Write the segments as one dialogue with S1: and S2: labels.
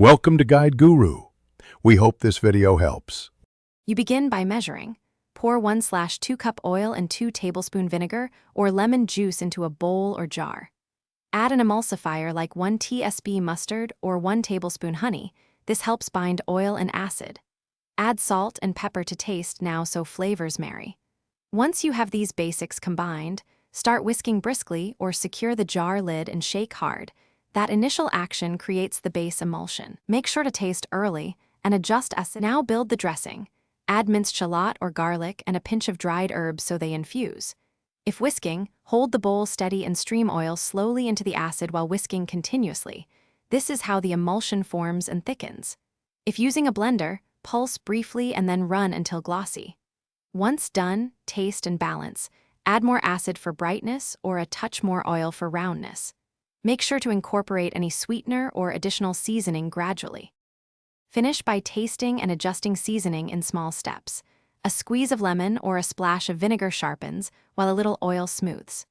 S1: Welcome to Guide Guru. We hope this video helps.
S2: You begin by measuring. Pour 1/2 cup oil and 2 tablespoon vinegar or lemon juice into a bowl or jar. Add an emulsifier like 1 tsp mustard or 1 tablespoon honey. This helps bind oil and acid. Add salt and pepper to taste now so flavors marry. Once you have these basics combined, start whisking briskly or secure the jar lid and shake hard. That initial action creates the base emulsion. Make sure to taste early and adjust as now build the dressing. Add minced shallot or garlic and a pinch of dried herbs so they infuse. If whisking, hold the bowl steady and stream oil slowly into the acid while whisking continuously. This is how the emulsion forms and thickens. If using a blender, pulse briefly and then run until glossy. Once done, taste and balance. Add more acid for brightness or a touch more oil for roundness. Make sure to incorporate any sweetener or additional seasoning gradually. Finish by tasting and adjusting seasoning in small steps. A squeeze of lemon or a splash of vinegar sharpens, while a little oil smooths.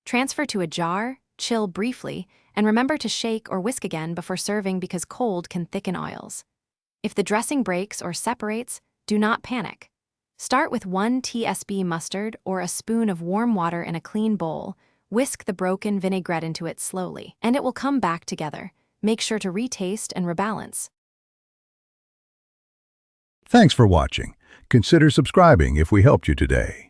S2: Transfer to a jar, chill briefly, and remember to shake or whisk again before serving because cold can thicken oils. If the dressing breaks or separates, do not panic. Start with 1 tsp mustard or a spoon of warm water in a clean bowl. Whisk the broken vinaigrette into it slowly, and it will come back together. Make sure to retaste and rebalance.
S1: Thanks for watching. Consider subscribing if we helped you today.